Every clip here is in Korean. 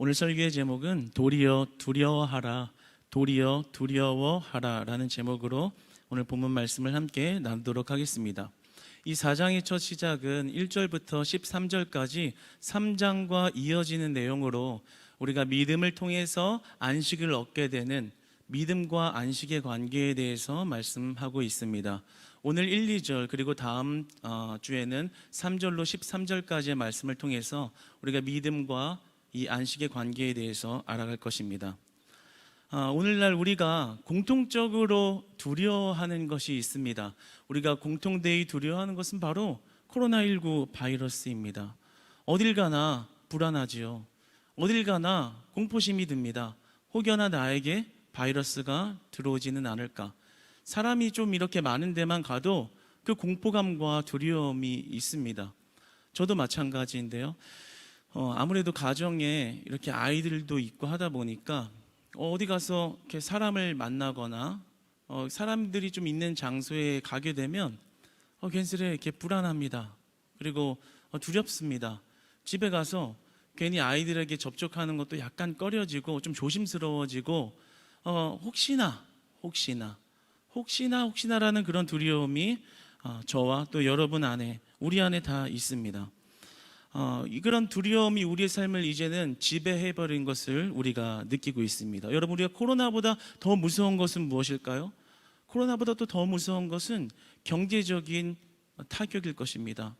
오늘 설교의 제목은 도리어 두려워하라, 도리어 두려워하라 라는 제목으로 오늘 본문 말씀을 함께 나누도록 하겠습니다. 이 4장의 첫 시작은 1절부터 13절까지 3장과 이어지는 내용으로 우리가 믿음을 통해서 안식을 얻게 되는 믿음과 안식의 관계에 대해서 말씀하고 있습니다. 오늘 1, 2절 그리고 다음 주에는 3절로 13절까지의 말씀을 통해서 우리가 믿음과 이 안식의 관계에 대해서 알아갈 것입니다. 오늘날 우리가 공통적으로 두려워하는 것이 있습니다. 우리가 공통되이 두려워하는 것은 바로 코로나19 바이러스입니다. 어딜 가나 불안하지요. 어딜 가나 공포심이 듭니다. 혹여나 나에게 바이러스가 들어오지는 않을까. 사람이 좀 이렇게 많은 데만 가도 그 공포감과 두려움이 있습니다. 저도 마찬가지인데요. 아무래도 가정에 이렇게 아이들도 있고 하다 보니까 어디 가서 이렇게 사람을 만나거나 사람들이 좀 있는 장소에 가게 되면 괜스레 이렇게 불안합니다. 그리고 두렵습니다. 집에 가서 괜히 아이들에게 접촉하는 것도 약간 꺼려지고 좀 조심스러워지고 혹시나라는 그런 두려움이 저와 또 여러분 안에 우리 안에 다 있습니다. 그런 두려움이 우리의 삶을 이제는 지배해버린 것을 우리가 느끼고 있습니다. 여러분, 우리가 코로나보다 더 무서운 것은 무엇일까요? 코로나보다 또 더 무서운 것은 경제적인 타격일 것입니다.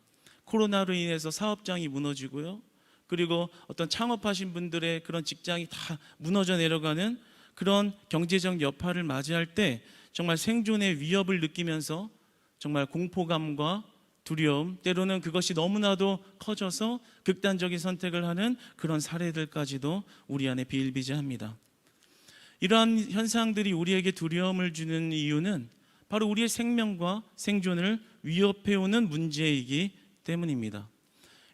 코로나로 인해서 사업장이 무너지고요. 그리고 어떤 창업하신 분들의 그런 직장이 다 무너져 내려가는 그런 경제적 여파를 맞이할 때 정말 생존의 위협을 느끼면서 정말 공포감과 두려움, 때로는 그것이 너무나도 커져서 극단적인 선택을 하는 그런 사례들까지도 우리 안에 비일비재합니다. 이러한 현상들이 우리에게 두려움을 주는 이유는 바로 우리의 생명과 생존을 위협해오는 문제이기 때문입니다.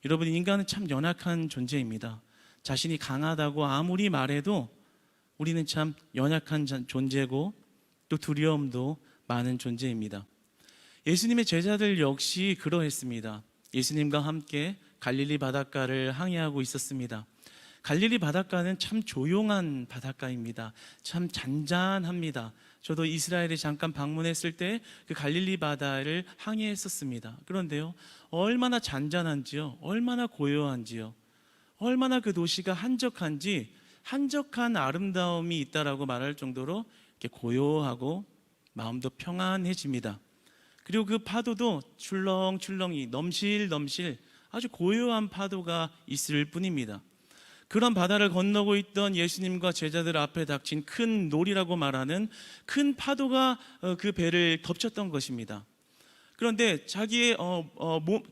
여러분, 인간은 참 연약한 존재입니다. 자신이 강하다고 아무리 말해도 우리는 참 연약한 존재고 또 두려움도 많은 존재입니다. 예수님의 제자들 역시 그러했습니다. 예수님과 함께 갈릴리 바닷가를 항해하고 있었습니다. 갈릴리 바닷가는 참 조용한 바닷가입니다. 참 잔잔합니다. 저도 이스라엘에 잠깐 방문했을 때 그 갈릴리 바다를 항해했었습니다. 그런데요, 얼마나 잔잔한지요, 얼마나 고요한지요, 얼마나 그 도시가 한적한지, 한적한 아름다움이 있다라고 말할 정도로 이렇게 고요하고 마음도 평안해집니다. 그리고 그 파도도 출렁출렁이 넘실넘실 아주 고요한 파도가 있을 뿐입니다. 그런 바다를 건너고 있던 예수님과 제자들 앞에 닥친 큰 놀이라고 말하는 큰 파도가 그 배를 덮쳤던 것입니다. 그런데 자기의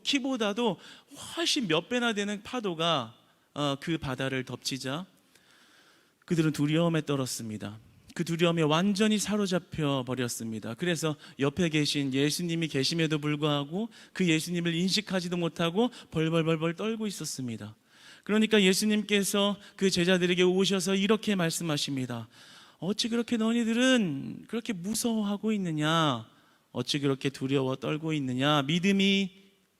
키보다도 훨씬 몇 배나 되는 파도가 그 바다를 덮치자 그들은 두려움에 떨었습니다. 그 두려움에 완전히 사로잡혀 버렸습니다. 그래서 옆에 계신 예수님이 계심에도 불구하고 그 예수님을 인식하지도 못하고 벌벌벌 떨고 있었습니다. 그러니까 예수님께서 그 제자들에게 오셔서 이렇게 말씀하십니다. 어찌 그렇게 너희들은 그렇게 무서워하고 있느냐? 어찌 그렇게 두려워 떨고 있느냐? 믿음이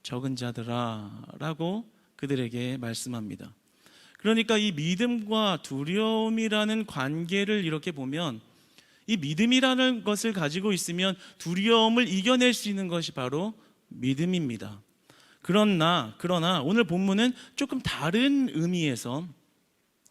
적은 자들아 라고 그들에게 말씀합니다. 그러니까 이 믿음과 두려움이라는 관계를 이렇게 보면 이 믿음이라는 것을 가지고 있으면 두려움을 이겨낼 수 있는 것이 바로 믿음입니다. 그러나 오늘 본문은 조금 다른 의미에서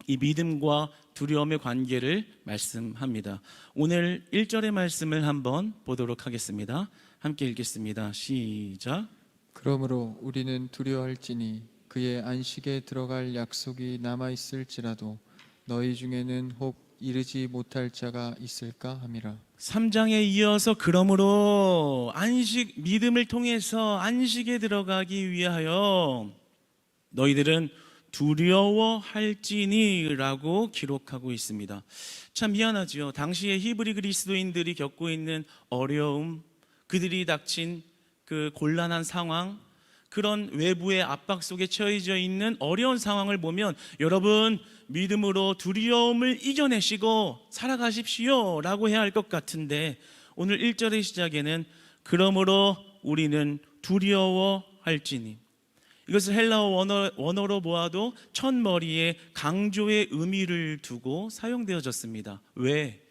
이 믿음과 두려움의 관계를 말씀합니다. 오늘 1절의 말씀을 한번 보도록 하겠습니다. 함께 읽겠습니다. 시작. 그러므로 우리는 두려워할지니 그의 안식에 들어갈 약속이 남아있을지라도 너희 중에는 혹 이르지 못할 자가 있을까 함이라. 3장에 이어서 그러므로 믿음을 통해서 안식에 들어가기 위하여 너희들은 두려워할지니 라고 기록하고 있습니다. 참 미안하지요. 당시에 히브리 그리스도인들이 겪고 있는 어려움, 그들이 닥친 그 곤란한 상황, 그런 외부의 압박 속에 처해져 있는 어려운 상황을 보면 여러분 믿음으로 두려움을 이겨내시고 살아가십시오 라고 해야 할 것 같은데 오늘 1절의 시작에는 그러므로 우리는 두려워할지니 이것을 헬라어 원어로 보아도 첫머리에 강조의 의미를 두고 사용되어졌습니다. 왜?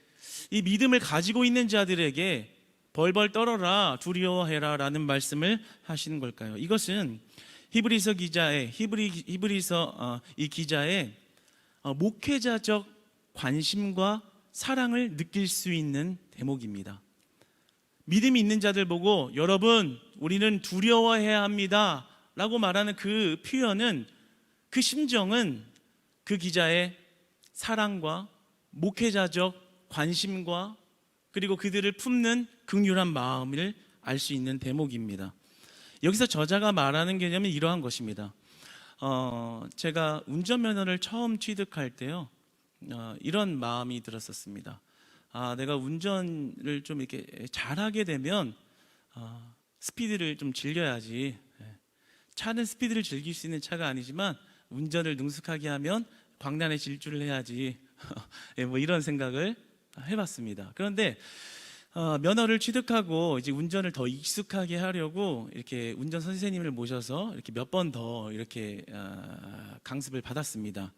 이 믿음을 가지고 있는 자들에게 벌벌 떨어라, 두려워해라 라는 말씀을 하시는 걸까요? 이것은 히브리서 기자의 이 기자의 목회자적 관심과 사랑을 느낄 수 있는 대목입니다. 믿음이 있는 자들 보고 여러분 우리는 두려워해야 합니다 라고 말하는 그 표현은, 그 심정은 그 기자의 사랑과 목회자적 관심과 그리고 그들을 품는 긍휼한 마음을 알 수 있는 대목입니다. 여기서 저자가 말하는 개념은 이러한 것입니다. 제가 운전면허를 처음 취득할 때요, 이런 마음이 들었었습니다. 내가 운전을 좀 이렇게 잘하게 되면 스피드를 좀 즐겨야지. 차는 스피드를 즐길 수 있는 차가 아니지만 운전을 능숙하게 하면 광란의 질주를 해야지. 뭐 이런 생각을 해봤습니다. 그런데 면허를 취득하고 이제 운전을 더 익숙하게 하려고 이렇게 운전 선생님을 모셔서 이렇게 몇 번 더 이렇게 강습을 받았습니다.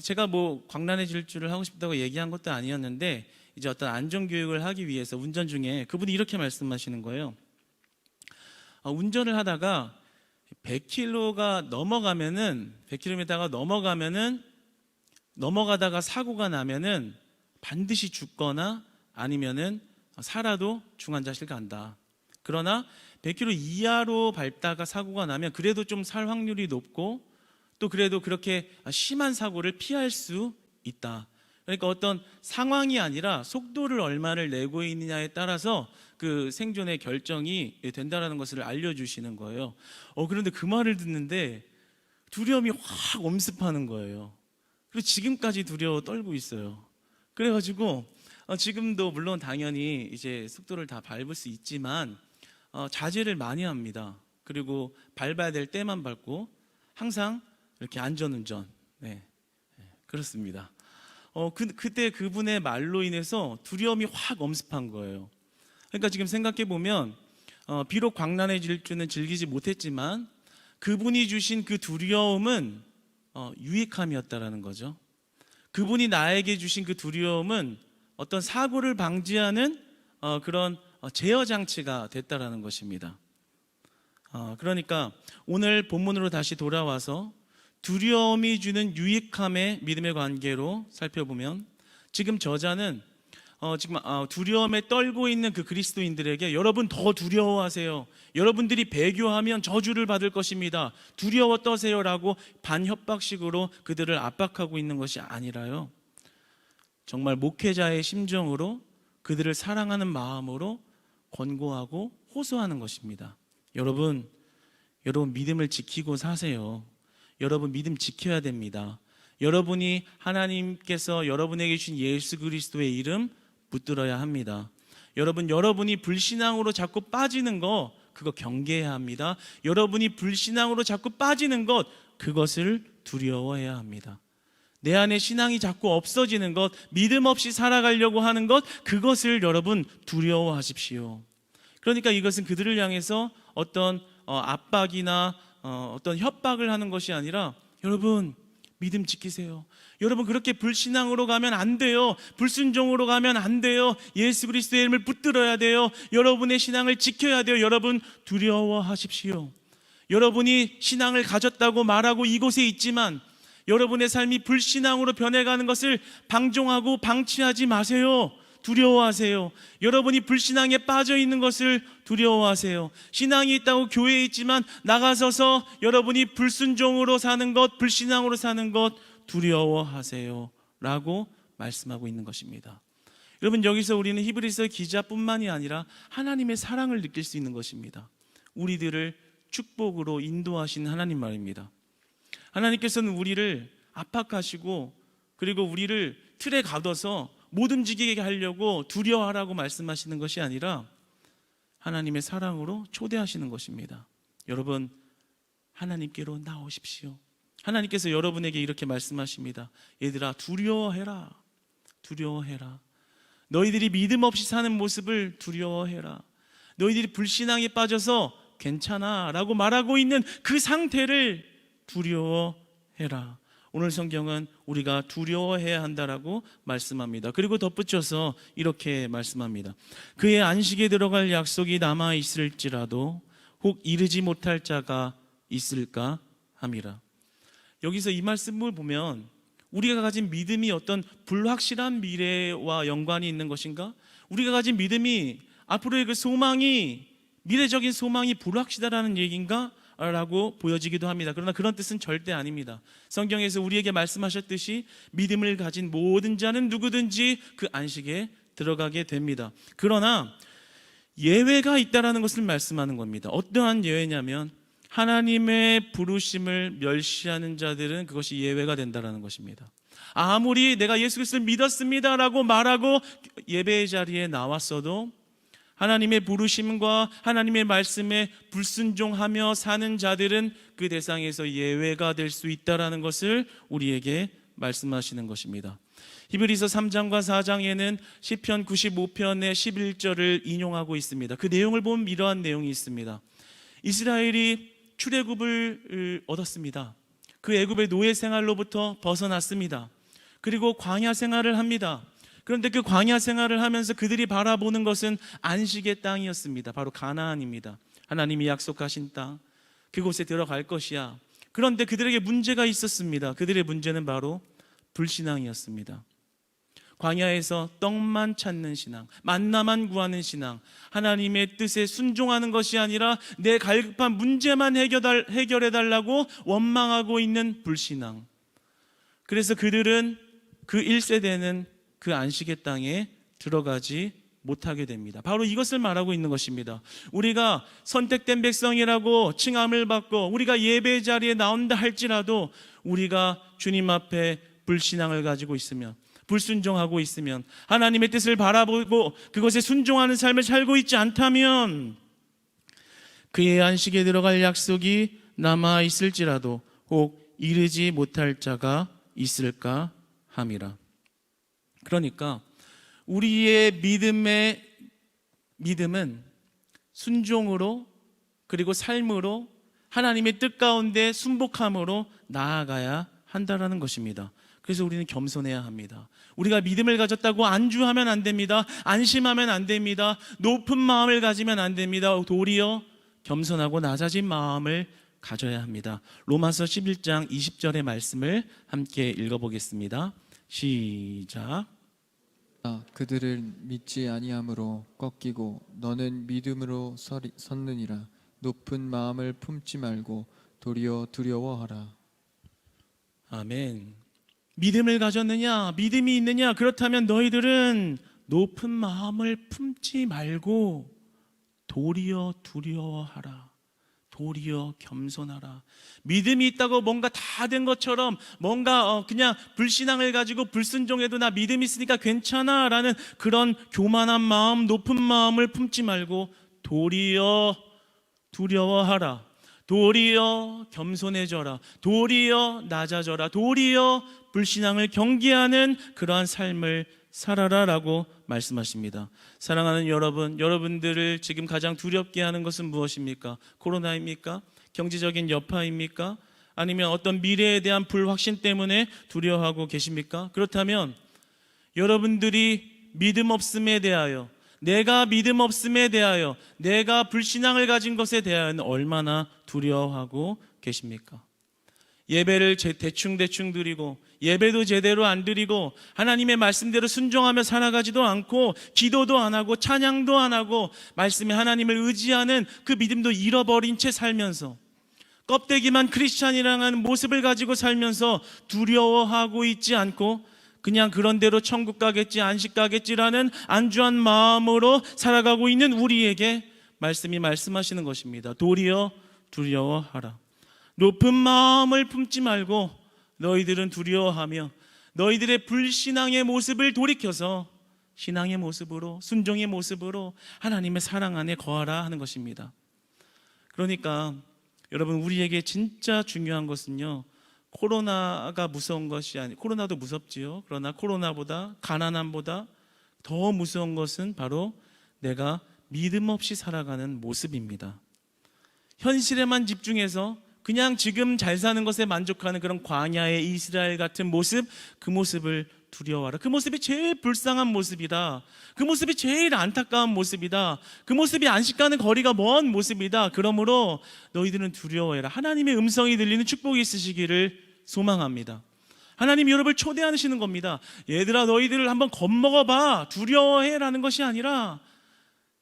제가 뭐 광란의 질주를 하고 싶다고 얘기한 것도 아니었는데 이제 어떤 안전 교육을 하기 위해서 운전 중에 그분이 이렇게 말씀하시는 거예요. 운전을 하다가 100km가 넘어가면은 100km가 넘어가다가 사고가 나면은 반드시 죽거나 아니면은 살아도 중환자실 간다. 그러나 100km 이하로 밟다가 사고가 나면 그래도 좀 살 확률이 높고 또 그래도 그렇게 심한 사고를 피할 수 있다. 그러니까 어떤 상황이 아니라 속도를 얼마를 내고 있느냐에 따라서 그 생존의 결정이 된다라는 것을 알려주시는 거예요. 그런데 그 말을 듣는데 두려움이 확 엄습하는 거예요. 그리고 지금까지 두려워 떨고 있어요. 그래가지고 지금도 물론 당연히 이제 속도를 다 밟을 수 있지만 자제를 많이 합니다. 그리고 밟아야 될 때만 밟고 항상 이렇게 안전운전. 네, 그렇습니다. 그때 그분의 말로 인해서 두려움이 확 엄습한 거예요. 그러니까 지금 생각해 보면 비록 광란의 질주는 즐기지 못했지만 그분이 주신 그 두려움은 유익함이었다라는 거죠. 그분이 나에게 주신 그 두려움은 어떤 사고를 방지하는 그런 제어 장치가 됐다라는 것입니다. 그러니까 오늘 본문으로 다시 돌아와서 두려움이 주는 유익함의 믿음의 관계로 살펴보면 지금 저자는 지금 두려움에 떨고 있는 그 그리스도인들에게 여러분 더 두려워하세요. 여러분들이 배교하면 저주를 받을 것입니다. 두려워 떠세요라고 반협박식으로 그들을 압박하고 있는 것이 아니라요. 정말 목회자의 심정으로 그들을 사랑하는 마음으로 권고하고 호소하는 것입니다. 여러분 믿음을 지키고 사세요. 여러분 믿음 지켜야 됩니다. 여러분이 하나님께서 여러분에게 주신 예수 그리스도의 이름 붙들어야 합니다. 여러분이 불신앙으로 자꾸 빠지는 거 그거 경계해야 합니다. 여러분이 불신앙으로 자꾸 빠지는 것 그것을 두려워해야 합니다. 내 안에 신앙이 자꾸 없어지는 것, 믿음 없이 살아가려고 하는 것 그것을 여러분 두려워하십시오. 그러니까 이것은 그들을 향해서 어떤 압박이나 어떤 협박을 하는 것이 아니라 여러분 믿음 지키세요. 여러분 그렇게 불신앙으로 가면 안 돼요. 불순종으로 가면 안 돼요. 예수 그리스도의 이름을 붙들어야 돼요. 여러분의 신앙을 지켜야 돼요. 여러분 두려워하십시오. 여러분이 신앙을 가졌다고 말하고 이곳에 있지만 여러분의 삶이 불신앙으로 변해가는 것을 방종하고 방치하지 마세요. 두려워하세요. 여러분이 불신앙에 빠져 있는 것을 두려워하세요. 신앙이 있다고 교회에 있지만 나가서서 여러분이 불순종으로 사는 것, 불신앙으로 사는 것 두려워하세요 라고 말씀하고 있는 것입니다. 여러분 여기서 우리는 히브리서 기자뿐만이 아니라 하나님의 사랑을 느낄 수 있는 것입니다. 우리들을 축복으로 인도하신 하나님 말입니다. 하나님께서는 우리를 압박하시고 그리고 우리를 틀에 가둬서 못 움직이게 하려고 두려워하라고 말씀하시는 것이 아니라 하나님의 사랑으로 초대하시는 것입니다. 여러분 하나님께로 나오십시오. 하나님께서 여러분에게 이렇게 말씀하십니다. 얘들아 두려워해라. 두려워해라. 너희들이 믿음 없이 사는 모습을 두려워해라. 너희들이 불신앙에 빠져서 괜찮아 라고 말하고 있는 그 상태를 두려워해라. 오늘 성경은 우리가 두려워해야 한다라고 말씀합니다. 그리고 덧붙여서 이렇게 말씀합니다. 그의 안식에 들어갈 약속이 남아 있을지라도 혹 이르지 못할 자가 있을까 함이라. 여기서 이 말씀을 보면 우리가 가진 믿음이 어떤 불확실한 미래와 연관이 있는 것인가? 우리가 가진 믿음이 앞으로의 그 소망이, 미래적인 소망이 불확실하다는 얘기인가? 라고 보여지기도 합니다. 그러나 그런 뜻은 절대 아닙니다. 성경에서 우리에게 말씀하셨듯이 믿음을 가진 모든 자는 누구든지 그 안식에 들어가게 됩니다. 그러나 예외가 있다라는 것을 말씀하는 겁니다. 어떠한 예외냐면 하나님의 부르심을 멸시하는 자들은 그것이 예외가 된다라는 것입니다. 아무리 내가 예수 그리스도를 믿었습니다라고 말하고 예배의 자리에 나왔어도 하나님의 부르심과 하나님의 말씀에 불순종하며 사는 자들은 그 대상에서 예외가 될 수 있다라는 것을 우리에게 말씀하시는 것입니다. 히브리서 3장과 4장에는 시편 95편의 11절을 인용하고 있습니다. 그 내용을 보면 이러한 내용이 있습니다. 이스라엘이 출애굽을 얻었습니다. 그 애굽의 노예 생활로부터 벗어났습니다. 그리고 광야 생활을 합니다. 그런데 그 광야 생활을 하면서 그들이 바라보는 것은 안식의 땅이었습니다. 바로 가나안입니다. 하나님이 약속하신 땅, 그곳에 들어갈 것이야. 그런데 그들에게 문제가 있었습니다. 그들의 문제는 바로 불신앙이었습니다. 광야에서 떡만 찾는 신앙, 만나만 구하는 신앙, 하나님의 뜻에 순종하는 것이 아니라 내 갈급한 문제만 해결해달라고 원망하고 있는 불신앙. 그래서 그들은 그 1세대는 그 안식의 땅에 들어가지 못하게 됩니다. 바로 이것을 말하고 있는 것입니다. 우리가 선택된 백성이라고 칭함을 받고 우리가 예배 자리에 나온다 할지라도 우리가 주님 앞에 불신앙을 가지고 있으면, 불순종하고 있으면, 하나님의 뜻을 바라보고 그것에 순종하는 삶을 살고 있지 않다면 그의 안식에 들어갈 약속이 남아 있을지라도 혹 이르지 못할 자가 있을까 함이라. 그러니까 우리의 믿음은 순종으로 그리고 삶으로 하나님의 뜻 가운데 순복함으로 나아가야 한다라는 것입니다. 그래서 우리는 겸손해야 합니다. 우리가 믿음을 가졌다고 안주하면 안 됩니다. 안심하면 안 됩니다. 높은 마음을 가지면 안 됩니다. 도리어 겸손하고 낮아진 마음을 가져야 합니다. 로마서 11장 20절의 말씀을 함께 읽어보겠습니다. 시작. 그들을 믿지 아니함으로 꺾이고 너는 믿음으로 섰느니라. 높은 마음을 품지 말고 도리어 두려워하라. 아멘. 믿음을 가졌느냐? 믿음이 있느냐? 그렇다면 너희들은 높은 마음을 품지 말고 도리어 두려워하라. 도리어 겸손하라. 믿음이 있다고 뭔가 다 된 것처럼 뭔가 그냥 불신앙을 가지고 불순종해도 나 믿음 있으니까 괜찮아 라는 그런 교만한 마음, 높은 마음을 품지 말고 도리어 두려워하라. 도리어 겸손해져라. 도리어 낮아져라. 도리어 불신앙을 경계하는 그러한 삶을 살아라라고 말씀하십니다. 사랑하는 여러분, 여러분들을 지금 가장 두렵게 하는 것은 무엇입니까? 코로나입니까? 경제적인 여파입니까? 아니면 어떤 미래에 대한 불확신 때문에 두려워하고 계십니까? 그렇다면 여러분들이 믿음 없음에 대하여, 내가 믿음 없음에 대하여, 내가 불신앙을 가진 것에 대하여는 얼마나 두려워하고 계십니까? 예배를 대충 드리고 예배도 제대로 안 드리고 하나님의 말씀대로 순종하며 살아가지도 않고 기도도 안 하고 찬양도 안 하고 말씀에 하나님을 의지하는 그 믿음도 잃어버린 채 살면서 껍데기만 크리스찬이라는 모습을 가지고 살면서 두려워하고 있지 않고 그냥 그런 대로 천국 가겠지, 안식 가겠지라는 안주한 마음으로 살아가고 있는 우리에게 말씀이 말씀하시는 것입니다. 도리어 두려워하라. 높은 마음을 품지 말고 너희들은 두려워하며 너희들의 불신앙의 모습을 돌이켜서 신앙의 모습으로, 순종의 모습으로 하나님의 사랑 안에 거하라 하는 것입니다. 그러니까 여러분, 우리에게 진짜 중요한 것은요, 코로나가 무서운 것이 아니, 코로나도 무섭지요. 그러나 코로나보다, 가난함보다 더 무서운 것은 바로 내가 믿음 없이 살아가는 모습입니다. 현실에만 집중해서 그냥 지금 잘 사는 것에 만족하는 그런 광야의 이스라엘 같은 모습, 그 모습을 두려워하라. 그 모습이 제일 불쌍한 모습이다. 그 모습이 제일 안타까운 모습이다. 그 모습이 안식과는 거리가 먼 모습이다. 그러므로 너희들은 두려워해라. 하나님의 음성이 들리는 축복이 있으시기를 소망합니다. 하나님이 여러분을 초대하시는 겁니다. 얘들아, 너희들을 한번 겁먹어봐. 두려워해라는 것이 아니라,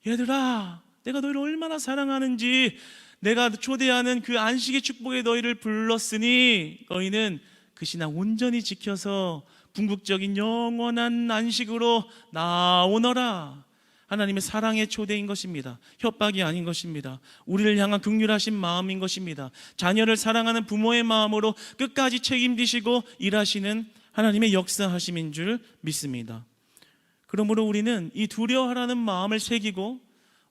얘들아, 내가 너희를 얼마나 사랑하는지, 내가 초대하는 그 안식의 축복에 너희를 불렀으니 너희는 그 신앙 온전히 지켜서 궁극적인 영원한 안식으로 나오너라. 하나님의 사랑의 초대인 것입니다. 협박이 아닌 것입니다. 우리를 향한 긍휼하신 마음인 것입니다. 자녀를 사랑하는 부모의 마음으로 끝까지 책임지시고 일하시는 하나님의 역사하심인 줄 믿습니다. 그러므로 우리는 이 두려워하라는 마음을 새기고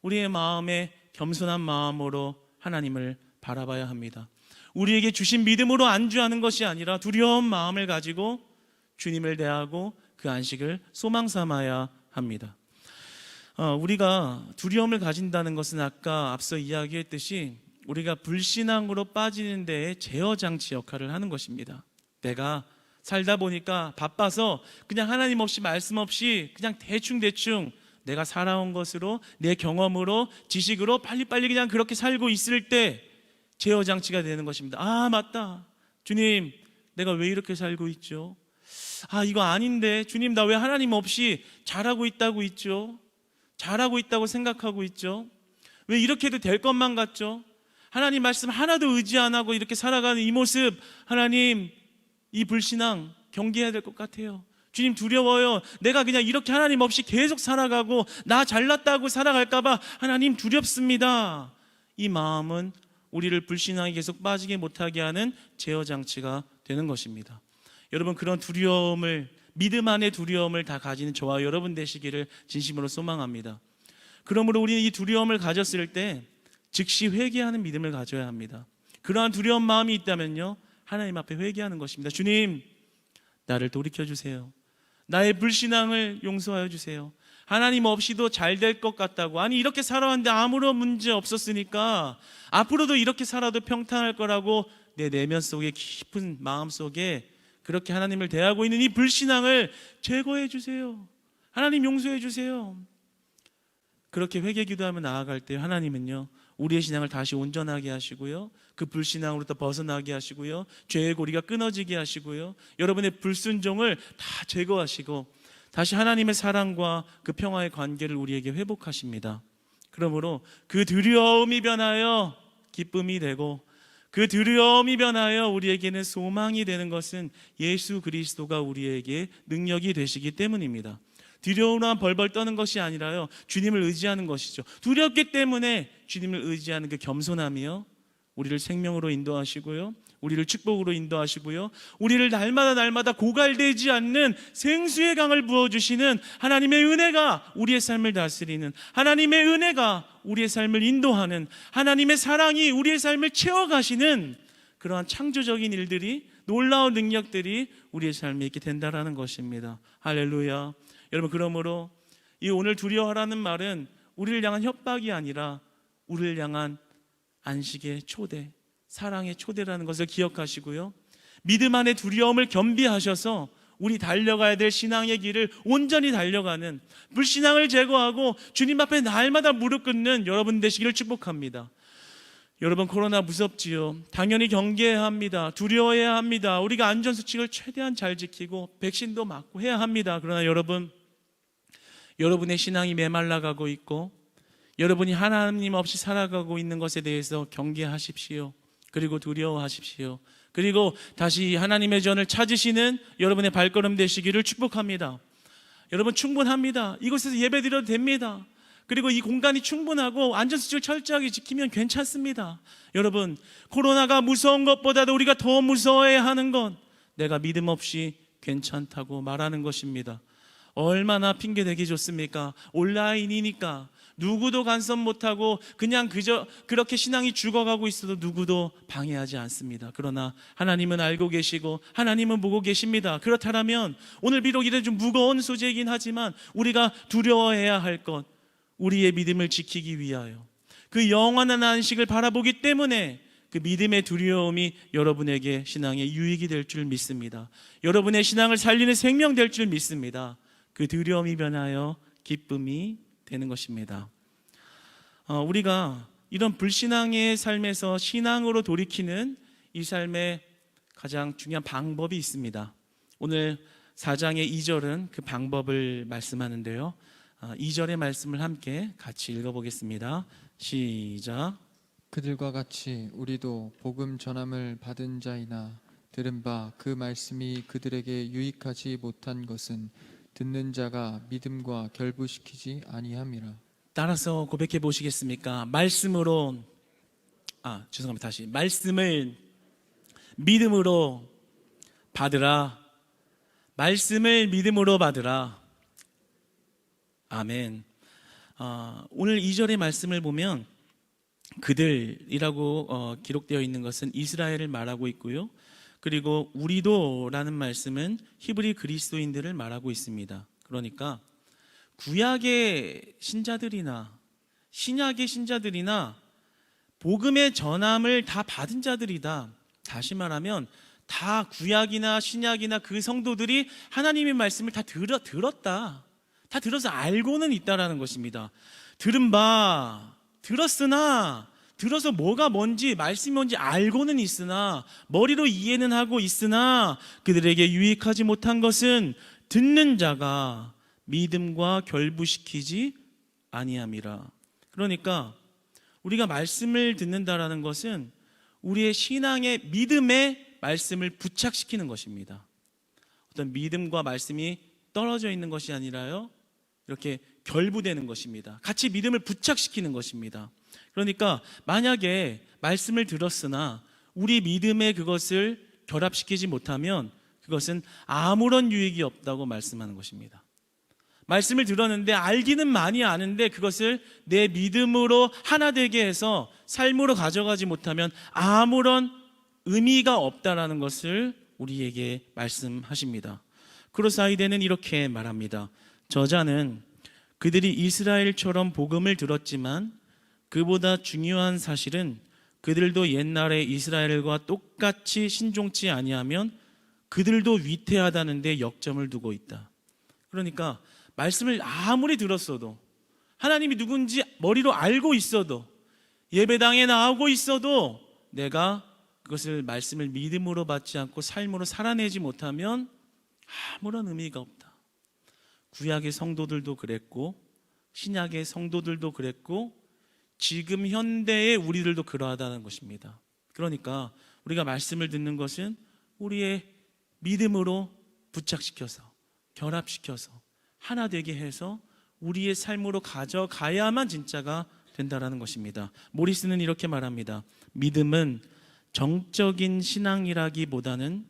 우리의 마음에 겸손한 마음으로 하나님을 바라봐야 합니다. 우리에게 주신 믿음으로 안주하는 것이 아니라 두려운 마음을 가지고 주님을 대하고 그 안식을 소망 삼아야 합니다. 우리가 두려움을 가진다는 것은 아까 앞서 이야기했듯이 우리가 불신앙으로 빠지는 데에 제어장치 역할을 하는 것입니다. 내가 살다 보니까 바빠서 그냥 하나님 없이 말씀 없이 그냥 대충 내가 살아온 것으로 내 경험으로 지식으로 빨리빨리 그냥 그렇게 살고 있을 때 제어장치가 되는 것입니다. 아, 맞다. 주님, 내가 왜 이렇게 살고 있죠? 아, 이거 아닌데 주님, 나 왜 하나님 없이 잘하고 있다고 있죠? 잘하고 있다고 생각하고 있죠? 왜 이렇게 해도 될 것만 같죠? 하나님 말씀 하나도 의지 안 하고 이렇게 살아가는 이 모습, 하나님, 이 불신앙 경계해야 될 것 같아요. 주님, 두려워요. 내가 그냥 이렇게 하나님 없이 계속 살아가고 나 잘났다고 살아갈까 봐 하나님 두렵습니다. 이 마음은 우리를 불신앙에 계속 빠지게 못하게 하는 제어장치가 되는 것입니다. 여러분, 그런 두려움을, 믿음 안의 두려움을 다 가지는 저와 여러분 되시기를 진심으로 소망합니다. 그러므로 우리는 이 두려움을 가졌을 때 즉시 회개하는 믿음을 가져야 합니다. 그러한 두려운 마음이 있다면요, 하나님 앞에 회개하는 것입니다. 주님, 나를 돌이켜주세요. 나의 불신앙을 용서하여 주세요. 하나님 없이도 잘 될 것 같다고, 아니 이렇게 살아왔는데 아무런 문제 없었으니까 앞으로도 이렇게 살아도 평탄할 거라고 내 내면 속에 깊은 마음 속에 그렇게 하나님을 대하고 있는 이 불신앙을 제거해 주세요. 하나님 용서해 주세요. 그렇게 회개 기도하며 나아갈 때 하나님은요, 우리의 신앙을 다시 온전하게 하시고요, 그 불신앙으로부터 벗어나게 하시고요, 죄의 고리가 끊어지게 하시고요, 여러분의 불순종을 다 제거하시고 다시 하나님의 사랑과 그 평화의 관계를 우리에게 회복하십니다. 그러므로 그 두려움이 변하여 기쁨이 되고 그 두려움이 변하여 우리에게는 소망이 되는 것은 예수 그리스도가 우리에게 능력이 되시기 때문입니다. 두려움으로 벌벌 떠는 것이 아니라요, 주님을 의지하는 것이죠. 두렵기 때문에 주님을 의지하는 그 겸손함이요, 우리를 생명으로 인도하시고요, 우리를 축복으로 인도하시고요, 우리를 날마다 고갈되지 않는 생수의 강을 부어주시는 하나님의 은혜가 우리의 삶을 다스리는, 하나님의 은혜가 우리의 삶을 인도하는, 하나님의 사랑이 우리의 삶을 채워가시는 그러한 창조적인 일들이, 놀라운 능력들이 우리의 삶에 있게 된다라는 것입니다. 할렐루야. 여러분, 그러므로 이 오늘 두려워하라는 말은 우리를 향한 협박이 아니라 우리를 향한 안식의 초대, 사랑의 초대라는 것을 기억하시고요, 믿음 안에 두려움을 겸비하셔서 우리 달려가야 될 신앙의 길을 온전히 달려가는, 불신앙을 제거하고 주님 앞에 날마다 무릎 꿇는 여러분 되시기를 축복합니다. 여러분, 코로나 무섭지요. 당연히 경계해야 합니다. 두려워해야 합니다. 우리가 안전수칙을 최대한 잘 지키고 백신도 맞고 해야 합니다. 그러나 여러분의 신앙이 메말라가고 있고 여러분이 하나님 없이 살아가고 있는 것에 대해서 경계하십시오. 그리고 두려워하십시오. 그리고 다시 하나님의 전을 찾으시는 여러분의 발걸음 되시기를 축복합니다. 여러분, 충분합니다. 이곳에서 예배 드려도 됩니다. 그리고 이 공간이 충분하고 안전수칙을 철저하게 지키면 괜찮습니다. 여러분, 코로나가 무서운 것보다도 우리가 더 무서워해야 하는 건 내가 믿음 없이 괜찮다고 말하는 것입니다. 얼마나 핑계대기 좋습니까? 온라인이니까 누구도 간섭 못하고 그냥 그렇게 신앙이 죽어가고 있어도 누구도 방해하지 않습니다. 그러나 하나님은 알고 계시고 하나님은 보고 계십니다. 그렇다면 오늘 비록 이래 좀 무거운 소재이긴 하지만 우리가 두려워해야 할 것, 우리의 믿음을 지키기 위하여, 그 영원한 안식을 바라보기 때문에 그 믿음의 두려움이 여러분에게 신앙의 유익이 될 줄 믿습니다. 여러분의 신앙을 살리는 생명 될 줄 믿습니다. 그 두려움이 변하여 기쁨이 되는 것입니다. 우리가 이런 불신앙의 삶에서 신앙으로 돌이키는 이 삶의 가장 중요한 방법이 있습니다. 오늘 4장의 2절은 그 방법을 말씀하는데요. 2절의 말씀을 함께 같이 읽어보겠습니다. 시작. 그들과 같이 우리도 복음 전함을 받은 자이나 들은 바 그 말씀이 그들에게 유익하지 못한 것은 듣는 자가 믿음과 결부시키지 아니함이라. 따라서 고백해 보시겠습니까? 말씀을 믿음으로 받으라. 말씀을 믿음으로 받으라. 아멘. 오늘 2절의 말씀을 보면 그들이라고 기록되어 있는 것은 이스라엘을 말하고 있고요. 그리고 우리도라는 말씀은 히브리 그리스도인들을 말하고 있습니다. 그러니까 구약의 신자들이나 신약의 신자들이나 복음의 전함을 다 받은 자들이다. 다시 말하면 다 구약이나 신약이나 그 성도들이 하나님의 말씀을 다 들었다. 다 들어서 알고는 있다라는 것입니다. 들은 바 들어서 뭐가 뭔지 말씀이 뭔지 알고는 있으나 머리로 이해는 하고 있으나 그들에게 유익하지 못한 것은 듣는 자가 믿음과 결부시키지 아니함이라. 그러니까 우리가 말씀을 듣는다라는 것은 우리의 신앙의 믿음의 말씀을 부착시키는 것입니다. 어떤 믿음과 말씀이 떨어져 있는 것이 아니라요, 이렇게 결부되는 것입니다. 같이 믿음을 부착시키는 것입니다. 그러니까 만약에 말씀을 들었으나 우리 믿음에 그것을 결합시키지 못하면 그것은 아무런 유익이 없다고 말씀하는 것입니다. 말씀을 들었는데 알기는 많이 아는데 그것을 내 믿음으로 하나 되게 해서 삶으로 가져가지 못하면 아무런 의미가 없다라는 것을 우리에게 말씀하십니다. 크로사이데는 이렇게 말합니다. 저자는 그들이 이스라엘처럼 복음을 들었지만 그보다 중요한 사실은 그들도 옛날에 이스라엘과 똑같이 신종치 아니하면 그들도 위태하다는 데 역점을 두고 있다. 그러니까 말씀을 아무리 들었어도, 하나님이 누군지 머리로 알고 있어도, 예배당에 나오고 있어도 내가 그것을 말씀을 믿음으로 받지 않고 삶으로 살아내지 못하면 아무런 의미가 없다. 구약의 성도들도 그랬고 신약의 성도들도 그랬고 지금 현대의 우리들도 그러하다는 것입니다. 그러니까 우리가 말씀을 듣는 것은 우리의 믿음으로 부착시켜서 결합시켜서 하나 되게 해서 우리의 삶으로 가져가야만 진짜가 된다라는 것입니다. 모리스는 이렇게 말합니다. 믿음은 정적인 신앙이라기보다는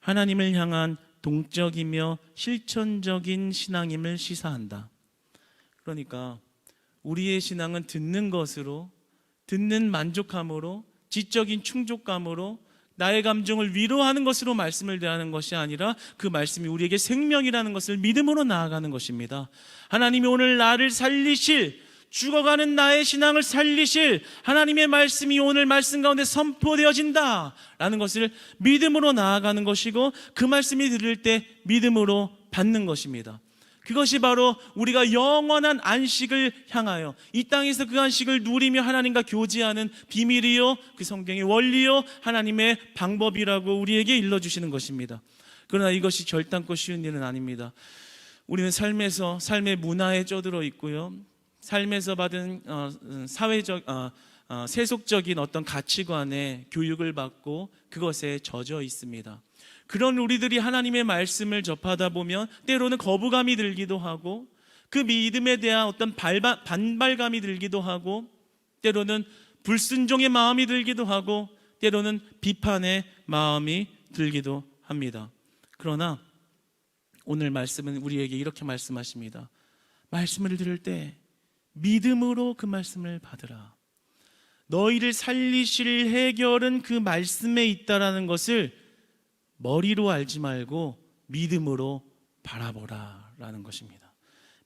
하나님을 향한 동적이며 실천적인 신앙임을 시사한다. 그러니까 우리의 신앙은 듣는 것으로, 듣는 만족함으로, 지적인 충족감으로 나의 감정을 위로하는 것으로 말씀을 대하는 것이 아니라 그 말씀이 우리에게 생명이라는 것을 믿음으로 나아가는 것입니다. 하나님이 오늘 나를 살리실, 죽어가는 나의 신앙을 살리실 하나님의 말씀이 오늘 말씀 가운데 선포되어진다 라는 것을 믿음으로 나아가는 것이고, 그 말씀이 들을 때 믿음으로 받는 것입니다. 그것이 바로 우리가 영원한 안식을 향하여 이 땅에서 그 안식을 누리며 하나님과 교제하는 비밀이요, 그 성경의 원리요, 하나님의 방법이라고 우리에게 일러주시는 것입니다. 그러나 이것이 결단코 쉬운 일은 아닙니다. 우리는 삶의 문화에 쩌들어 있고요, 삶에서 받은 세속적인 어떤 가치관에 교육을 받고 그것에 젖어 있습니다. 그런 우리들이 하나님의 말씀을 접하다 보면 때로는 거부감이 들기도 하고, 그 믿음에 대한 어떤 반발감이 들기도 하고, 때로는 불순종의 마음이 들기도 하고, 때로는 비판의 마음이 들기도 합니다. 그러나 오늘 말씀은 우리에게 이렇게 말씀하십니다. 말씀을 들을 때 믿음으로 그 말씀을 받으라. 너희를 살리실 해결은 그 말씀에 있다라는 것을 머리로 알지 말고 믿음으로 바라보라 라는 것입니다.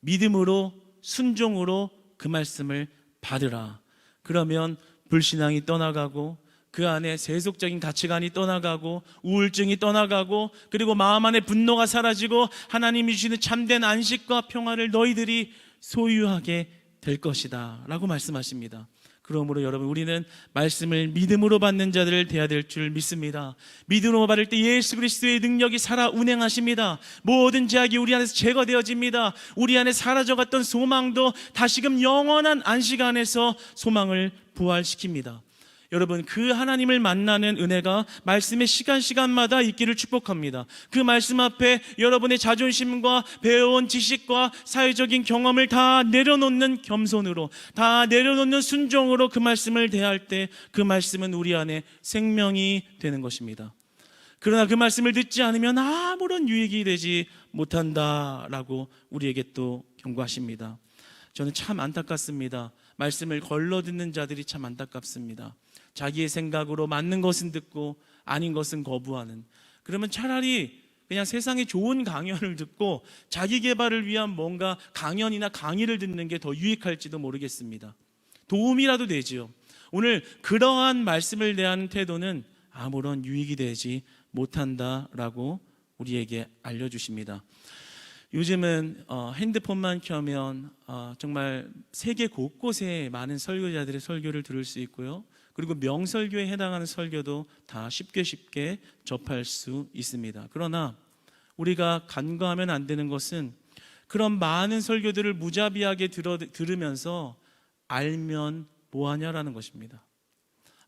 믿음으로, 순종으로 그 말씀을 받으라. 그러면 불신앙이 떠나가고 그 안에 세속적인 가치관이 떠나가고 우울증이 떠나가고 그리고 마음 안에 분노가 사라지고 하나님이 주시는 참된 안식과 평화를 너희들이 소유하게 될 것이다 라고 말씀하십니다. 그러므로 여러분, 우리는 말씀을 믿음으로 받는 자들을 돼야 될 줄 믿습니다. 믿음으로 받을 때 예수 그리스도의 능력이 살아 운행하십니다. 모든 죄악이 우리 안에서 제거되어집니다. 우리 안에 사라져갔던 소망도 다시금 영원한 안식 안에서 소망을 부활시킵니다. 여러분, 그 하나님을 만나는 은혜가 말씀의 시간마다 있기를 축복합니다. 그 말씀 앞에 여러분의 자존심과 배워온 지식과 사회적인 경험을 다 내려놓는 겸손으로, 다 내려놓는 순종으로 그 말씀을 대할 때 그 말씀은 우리 안에 생명이 되는 것입니다. 그러나 그 말씀을 듣지 않으면 아무런 유익이 되지 못한다라고 우리에게 또 경고하십니다. 저는 참 안타깝습니다. 말씀을 걸러 듣는 자들이 참 안타깝습니다. 자기의 생각으로 맞는 것은 듣고 아닌 것은 거부하는, 그러면 차라리 그냥 세상에 좋은 강연을 듣고 자기 개발을 위한 뭔가 강연이나 강의를 듣는 게 더 유익할지도 모르겠습니다. 도움이라도 되지요. 오늘 그러한 말씀을 대하는 태도는 아무런 유익이 되지 못한다라고 우리에게 알려주십니다. 요즘은 핸드폰만 켜면 정말 세계 곳곳에 많은 설교자들의 설교를 들을 수 있고요. 그리고 명설교에 해당하는 설교도 다 쉽게 접할 수 있습니다. 그러나 우리가 간과하면 안 되는 것은 그런 많은 설교들을 무자비하게 들으면서 알면 뭐하냐라는 것입니다.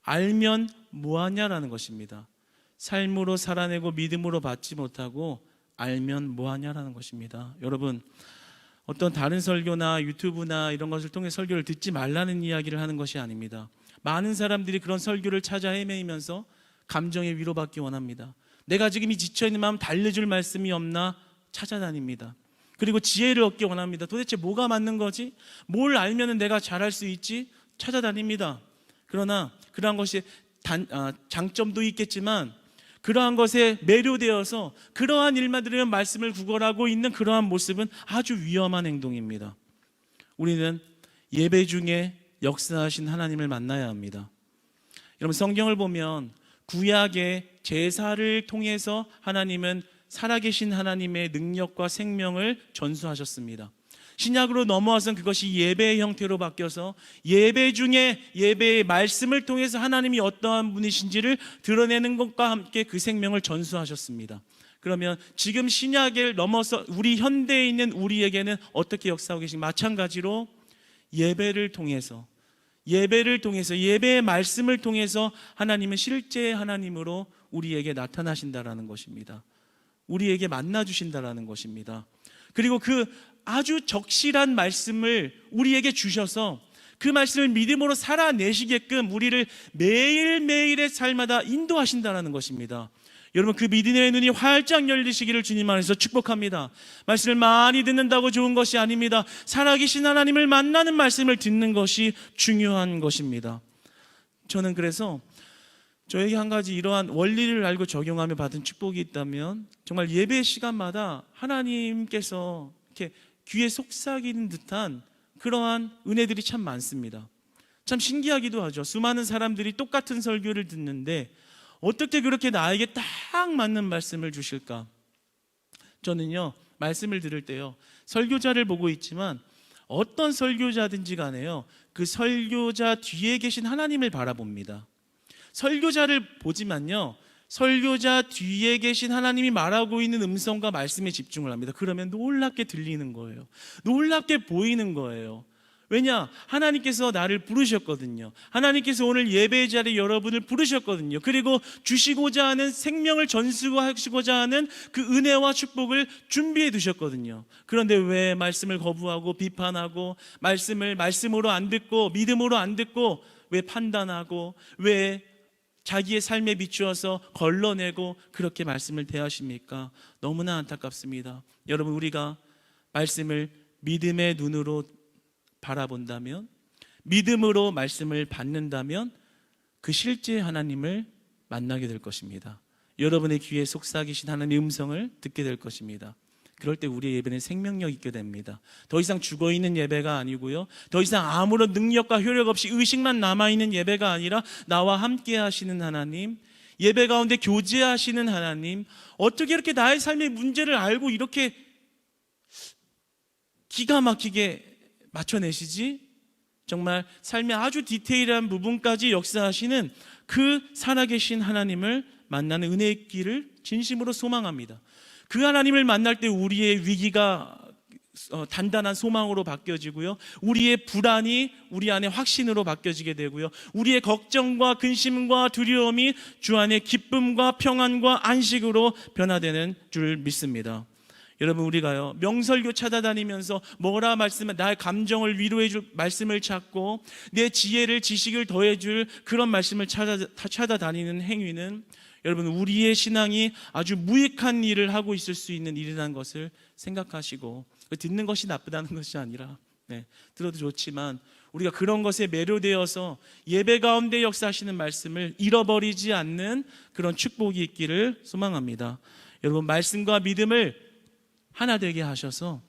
알면 뭐하냐라는 것입니다. 삶으로 살아내고 믿음으로 받지 못하고 알면 뭐하냐라는 것입니다. 여러분, 어떤 다른 설교나 유튜브나 이런 것을 통해 설교를 듣지 말라는 이야기를 하는 것이 아닙니다. 많은 사람들이 그런 설교를 찾아 헤매이면서 감정의 위로받기 원합니다. 내가 지금 이 지쳐있는 마음 달래줄 말씀이 없나 찾아다닙니다. 그리고 지혜를 얻기 원합니다. 도대체 뭐가 맞는 거지? 뭘 알면 내가 잘할 수 있지? 찾아다닙니다. 그러나 그러한 것이 장점도 있겠지만 그러한 것에 매료되어서 그러한 일만 들으면 말씀을 구걸하고 있는 그러한 모습은 아주 위험한 행동입니다. 우리는 예배 중에 역사하신 하나님을 만나야 합니다. 여러분, 성경을 보면 구약의 제사를 통해서 하나님은 살아계신 하나님의 능력과 생명을 전수하셨습니다. 신약으로 넘어와서는 그것이 예배의 형태로 바뀌어서 예배 중에 예배의 말씀을 통해서 하나님이 어떠한 분이신지를 드러내는 것과 함께 그 생명을 전수하셨습니다. 그러면 지금 신약을 넘어서 우리 현대에 있는 우리에게는 어떻게 역사하고 계신가? 마찬가지로 예배를 통해서 예배의 말씀을 통해서 하나님은 실제의 하나님으로 우리에게 나타나신다라는 것입니다. 우리에게 만나주신다라는 것입니다. 그리고 그 아주 적실한 말씀을 우리에게 주셔서 그 말씀을 믿음으로 살아내시게끔 우리를 매일매일의 삶마다 인도하신다라는 것입니다. 여러분, 그 믿음의 눈이 활짝 열리시기를 주님 안에서 축복합니다. 말씀을 많이 듣는다고 좋은 것이 아닙니다. 살아계신 하나님을 만나는 말씀을 듣는 것이 중요한 것입니다. 저는 그래서 저에게 한 가지 이러한 원리를 알고 적용하며 받은 축복이 있다면 정말 예배 시간마다 하나님께서 이렇게 귀에 속삭이는 듯한 그러한 은혜들이 참 많습니다. 참 신기하기도 하죠. 수많은 사람들이 똑같은 설교를 듣는데 어떻게 그렇게 나에게 딱 맞는 말씀을 주실까? 저는요, 말씀을 들을 때요, 설교자를 보고 있지만 어떤 설교자든지 간에요, 그 설교자 뒤에 계신 하나님을 바라봅니다. 설교자를 보지만요, 설교자 뒤에 계신 하나님이 말하고 있는 음성과 말씀에 집중을 합니다. 그러면 놀랍게 들리는 거예요. 놀랍게 보이는 거예요. 왜냐? 하나님께서 나를 부르셨거든요. 하나님께서 오늘 예배의 자리에 여러분을 부르셨거든요. 그리고 주시고자 하는 생명을 전수하시고자 하는 그 은혜와 축복을 준비해 두셨거든요. 그런데 왜 말씀을 거부하고 비판하고 말씀으로 안 듣고 믿음으로 안 듣고 왜 판단하고 왜 자기의 삶에 비추어서 걸러내고 그렇게 말씀을 대하십니까? 너무나 안타깝습니다. 여러분, 우리가 말씀을 믿음의 눈으로 바라본다면, 믿음으로 말씀을 받는다면 그 실제 하나님을 만나게 될 것입니다. 여러분의 귀에 속삭이신 하나님의 음성을 듣게 될 것입니다. 그럴 때 우리의 예배는 생명력 있게 됩니다. 더 이상 죽어있는 예배가 아니고요, 더 이상 아무런 능력과 효력 없이 의식만 남아있는 예배가 아니라 나와 함께 하시는 하나님, 예배 가운데 교제하시는 하나님, 어떻게 이렇게 나의 삶의 문제를 알고 이렇게 기가 막히게 맞춰내시지? 정말 삶의 아주 디테일한 부분까지 역사하시는 그 살아계신 하나님을 만나는 은혜의 길을 진심으로 소망합니다. 그 하나님을 만날 때 우리의 위기가 단단한 소망으로 바뀌어지고요, 우리의 불안이 우리 안에 확신으로 바뀌어지게 되고요, 우리의 걱정과 근심과 두려움이 주 안에 기쁨과 평안과 안식으로 변화되는 줄 믿습니다. 여러분, 우리가요 명설교 찾아다니면서 뭐라 말씀을, 나의 감정을 위로해 줄 말씀을 찾고 내 지혜를 지식을 더해 줄 그런 말씀을 찾아다니는 행위는 여러분, 우리의 신앙이 아주 무익한 일을 하고 있을 수 있는 일이라는 것을 생각하시고, 듣는 것이 나쁘다는 것이 아니라 들어도 좋지만 우리가 그런 것에 매료되어서 예배 가운데 역사하시는 말씀을 잃어버리지 않는 그런 축복이 있기를 소망합니다. 여러분, 말씀과 믿음을 하나 되게 하셔서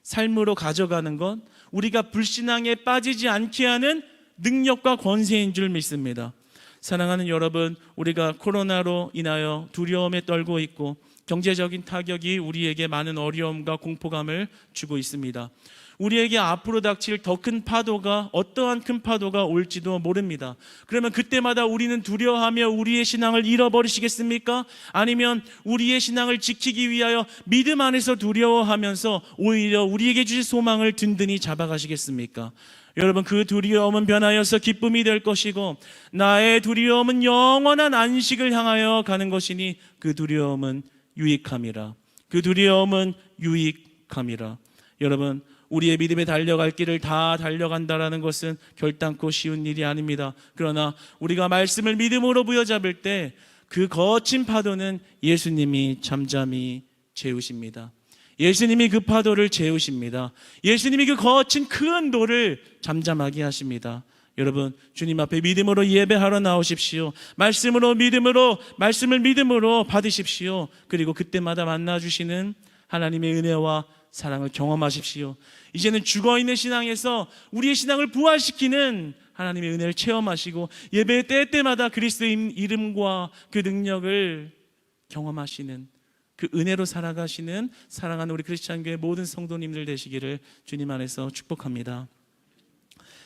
삶으로 가져가는 것, 우리가 불신앙에 빠지지 않게 하는 능력과 권세인 줄 믿습니다. 사랑하는 여러분, 우리가 코로나로 인하여 두려움에 떨고 있고 경제적인 타격이 우리에게 많은 어려움과 공포감을 주고 있습니다. 우리에게 앞으로 닥칠 더 큰 파도가, 어떠한 큰 파도가 올지도 모릅니다. 그러면 그때마다 우리는 두려워하며 우리의 신앙을 잃어버리시겠습니까? 아니면 우리의 신앙을 지키기 위하여 믿음 안에서 두려워하면서 오히려 우리에게 주신 소망을 든든히 잡아가시겠습니까? 여러분, 그 두려움은 변하여서 기쁨이 될 것이고 나의 두려움은 영원한 안식을 향하여 가는 것이니 그 두려움은 유익함이라. 그 두려움은 유익함이라. 여러분, 우리의 믿음에 달려갈 길을 다 달려간다라는 것은 결단코 쉬운 일이 아닙니다. 그러나 우리가 말씀을 믿음으로 부여잡을 때 그 거친 파도는 예수님이 잠잠히 재우십니다. 예수님이 그 파도를 재우십니다. 예수님이 그 거친 큰 돌을 잠잠하게 하십니다. 여러분, 주님 앞에 믿음으로 예배하러 나오십시오. 말씀을 믿음으로 받으십시오. 그리고 그때마다 만나주시는 하나님의 은혜와 사랑을 경험하십시오. 이제는 죽어있는 신앙에서 우리의 신앙을 부활시키는 하나님의 은혜를 체험하시고 예배 때마다 그리스도의 이름과 그 능력을 경험하시는, 그 은혜로 살아가시는 사랑하는 우리 크리스찬 교회 모든 성도님들 되시기를 주님 안에서 축복합니다.